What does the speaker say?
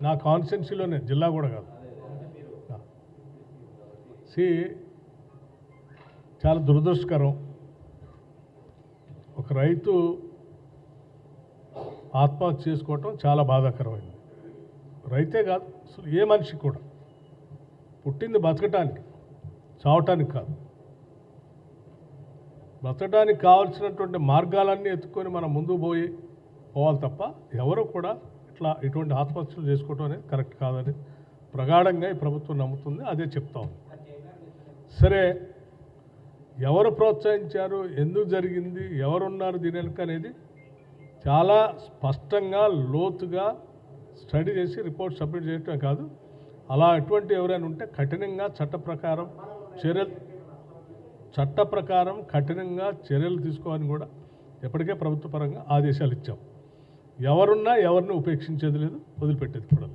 నా కాన్స్టిట్యున్సీలోనే, జిల్లా కూడా కాదు. చాలా దురదృష్టకరం. ఒక రైతు ఆత్మహత్య చేసుకోవటం చాలా బాధాకరమైంది. రైతే కాదు, అసలు ఏ మనిషి కూడా పుట్టింది బతకటానికి, చావటానికి కాదు. బతకడానికి కావాల్సినటువంటి మార్గాలన్నీ ఎత్తుకొని మనం ముందుకు పోవాలి తప్ప ఎవరు కూడా ఇటువంటి ఆత్మహత్యలు చేసుకోవటం అనేది కరెక్ట్ కాదని ప్రగాఢంగా ఈ ప్రభుత్వం నమ్ముతుంది. అదే చెప్తాం. సరే, ఎవరు ప్రోత్సహించారు, ఎందుకు జరిగింది, ఎవరున్నారు దీని వెనుక అనేది చాలా స్పష్టంగా లోతుగా స్టడీ చేసి రిపోర్ట్ సబ్మిట్ చేయటమే కాదు, అలా ఎటువంటి ఎవరైనా ఉంటే కఠినంగా చట్ట ప్రకారం కఠినంగా చర్యలు తీసుకోవాలని కూడా ఎప్పటికే ప్రభుత్వ పరంగా ఆదేశాలు ఇచ్చాం. ఎవరున్నా ఎవరిని ఉపేక్షించేది లేదు, వదిలిపెట్టేది కూడా.